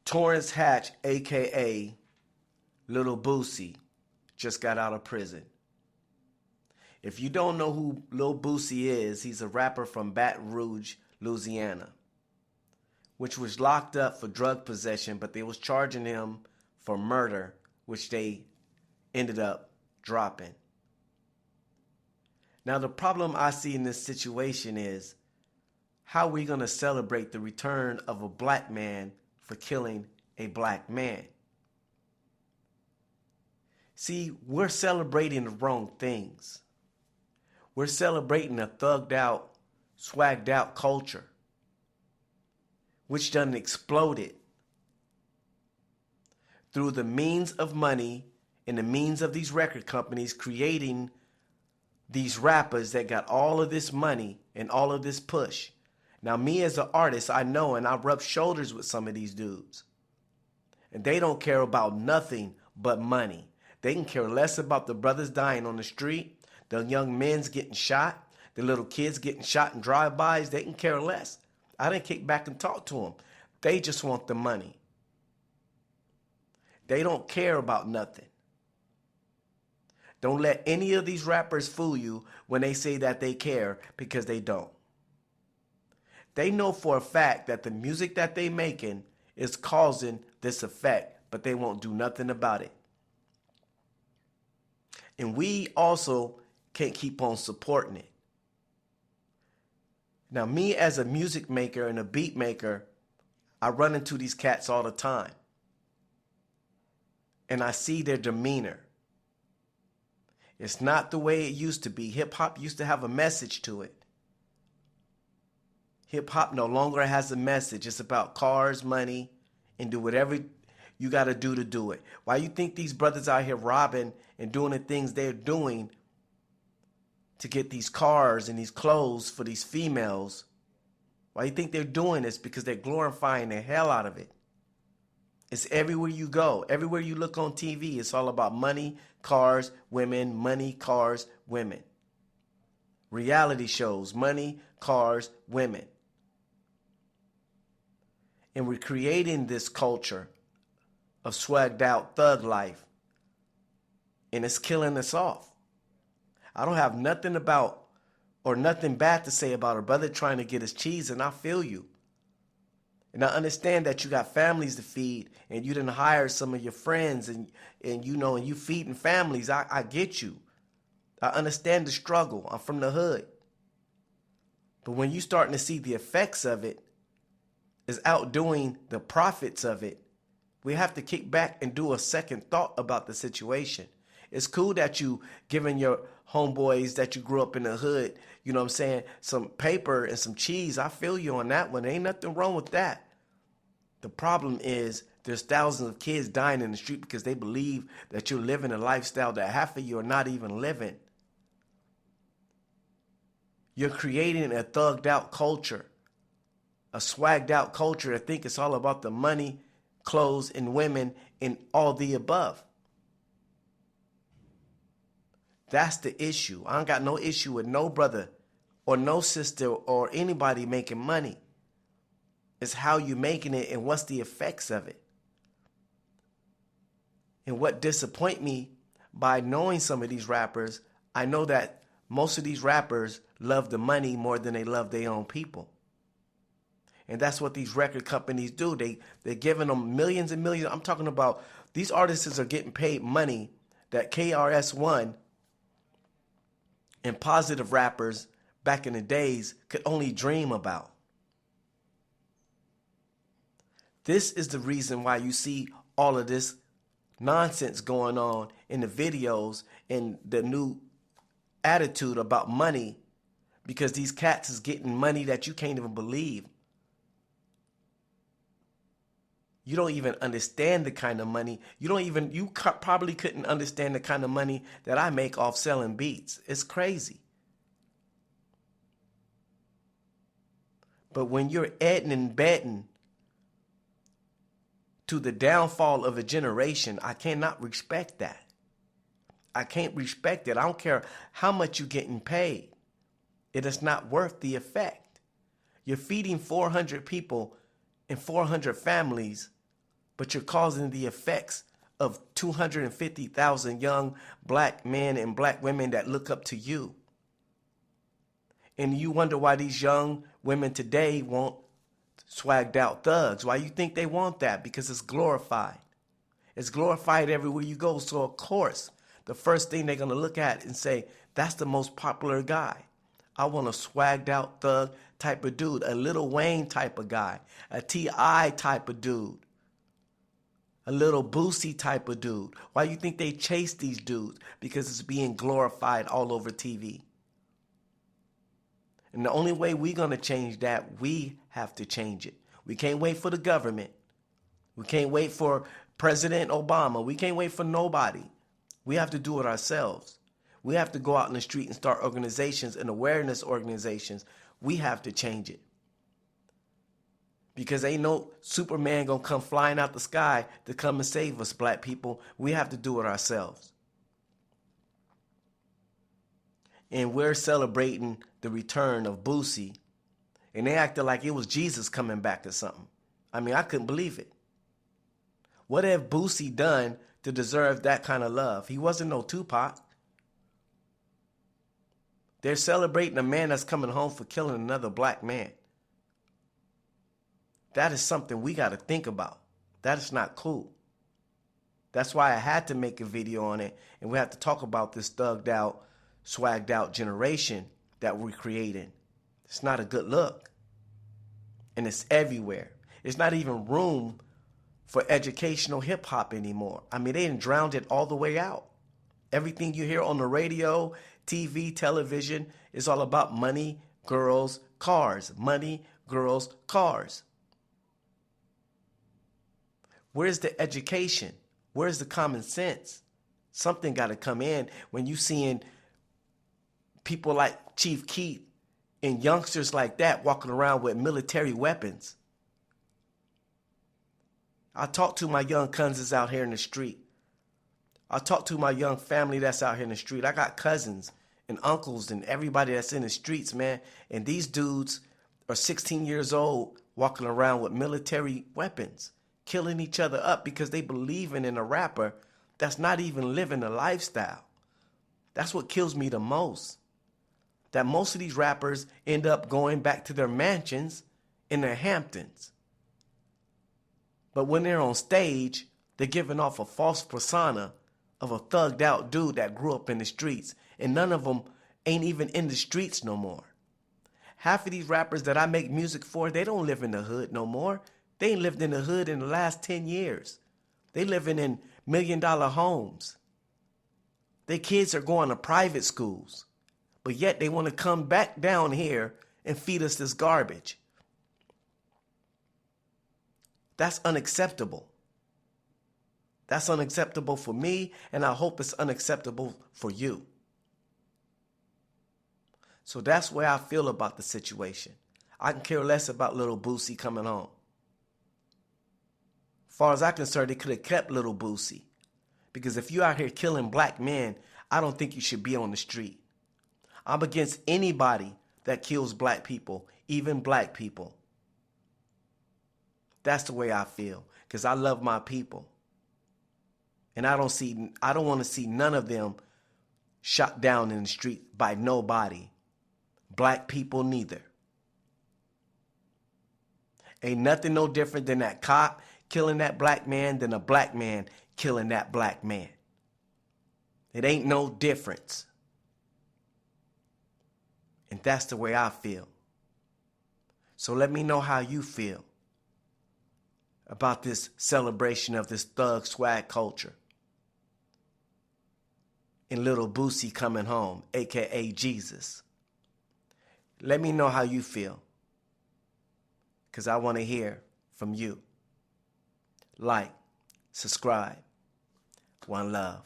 Torrance Hatch, a.k.a. Lil Boosie, just got out of prison. If you don't know who Lil Boosie is, he's a rapper from Baton Rouge, Louisiana, which was locked up for drug possession, but they was charging him for murder, which they ended up dropping. Now, the problem I see in this situation is, how are we going to celebrate the return of a black man for killing a black man? See, we're celebrating the wrong things. We're celebrating a thugged out, swagged out culture, which done exploded through the means of money and the means of these record companies creating these rappers that got all of this money and all of this push. Now, me as an artist, I know, and I rub shoulders with some of these dudes. And they don't care about nothing but money. They can care less about the brothers dying on the street, the young men's getting shot, the little kids getting shot in drive-bys. They can care less. I didn't kick back and talk to them. They just want the money. They don't care about nothing. Don't let any of these rappers fool you when they say that they care, because they don't. They know for a fact that the music that they making is causing this effect, but they won't do nothing about it. And we also can't keep on supporting it. Now, me as a music maker and a beat maker, I run into these cats all the time. And I see their demeanor. It's not the way it used to be. Hip hop used to have a message to it. Hip hop no longer has a message. It's about cars, money, and do whatever you got to do it. Why you think these brothers out here robbing and doing the things they're doing to get these cars and these clothes for these females? Why you think they're doing this? Because they're glorifying the hell out of it. It's everywhere you go. Everywhere you look on TV, it's all about money, cars, women, money, cars, women. Reality shows, money, cars, women. And we're creating this culture of swagged out thug life. And it's killing us off. I don't have nothing about or nothing bad to say about a brother trying to get his cheese, and I feel you. And I understand that you got families to feed, and you didn't hire some of your friends, and you feeding families. I get you. I understand the struggle. I'm from the hood. But when you starting to see the effects of it is outdoing the profits of it, we have to kick back and do a second thought about the situation. It's cool that you giving your homeboys that you grew up in the hood, you know what I'm saying, some paper and some cheese. I feel you on that one. Ain't nothing wrong with that. The problem is there's thousands of kids dying in the street because they believe that you're living a lifestyle that half of you are not even living. You're creating a thugged out culture, a swagged out culture that think it's all about the money, clothes, and women, and all the above. That's the issue. I ain't got no issue with no brother or no sister or anybody making money. It's how you making it and what's the effects of it. And what disappoint me by knowing some of these rappers, I know that most of these rappers love the money more than they love their own people. And that's what these record companies do. They're giving them millions and millions. I'm talking about these artists are getting paid money that KRS-One and positive rappers back in the days could only dream about. This is the reason why you see all of this nonsense going on in the videos and the new attitude about money, because these cats is getting money that you can't even believe. You don't even understand the kind of money. You probably couldn't understand the kind of money that I make off selling beats. It's crazy. But when you're adding and betting to the downfall of a generation, I cannot respect that. I can't respect it. I don't care how much you're getting paid. It is not worth the effect. You're feeding 400 people and 400 families but you're causing the effects of 250,000 young black men and black women that look up to you. And you wonder why these young women today want swagged out thugs. Why you think they want that? Because it's glorified. It's glorified everywhere you go. So of course, the first thing they're going to look at and say, that's the most popular guy. I want a swagged out thug type of dude, a Lil Wayne type of guy, a T.I. type of dude, a Lil Boosie type of dude. Why you think they chase these dudes? Because it's being glorified all over TV. And the only way we're going to change that, we have to change it. We can't wait for the government. We can't wait for President Obama. We can't wait for nobody. We have to do it ourselves. We have to go out in the street and start organizations and awareness organizations. We have to change it. Because ain't no Superman gonna come flying out the sky to come and save us, black people. We have to do it ourselves. And we're celebrating the return of Boosie. And they acted like it was Jesus coming back or something. I mean, I couldn't believe it. What have Boosie done to deserve that kind of love? He wasn't no Tupac. They're celebrating a man that's coming home for killing another black man. That is something we got to think about. That is not cool. That's why I had to make a video on it, and we have to talk about this thugged out, swagged out generation that we're creating. It's not a good look. And it's everywhere. It's not even room for educational hip hop anymore. I mean, they done drowned it all the way out. Everything you hear on the radio, TV, television is all about money, girls, cars. Money, girls, cars. Where's the education? Where's the common sense? Something got to come in when you seeing people like Chief Keef and youngsters like that walking around with military weapons. I talk to my young cousins out here in the street. I talk to my young family that's out here in the street. I got cousins and uncles and everybody that's in the streets, man. And these dudes are 16 years old walking around with military weapons, killing each other up because they believing in a rapper that's not even living a lifestyle. That's what kills me the most. That most of these rappers end up going back to their mansions in their Hamptons. But when they're on stage, they're giving off a false persona of a thugged out dude that grew up in the streets. And none of them ain't even in the streets no more. Half of these rappers that I make music for, they don't live in the hood no more. They ain't lived in the hood in the last 10 years. They living in $1 million homes. Their kids are going to private schools. But yet they want to come back down here and feed us this garbage. That's unacceptable. That's unacceptable for me, and I hope it's unacceptable for you. So that's where I feel about the situation. I can care less about Lil Boosie coming home. As far as I'm concerned, they could have kept Lil Boosie. Because if you out here killing black men, I don't think you should be on the street. I'm against anybody that kills black people, even black people. That's the way I feel, because I love my people. And I don't want to see none of them shot down in the street by nobody. Black people neither. Ain't nothing no different than that cop killing that black man than a black man killing that black man. It ain't no difference. And that's the way I feel. So let me know how you feel about this celebration of this thug swag culture. And Lil Boosie coming home, a.k.a. Jesus. Let me know how you feel, because I want to hear from you. Like, subscribe. One love.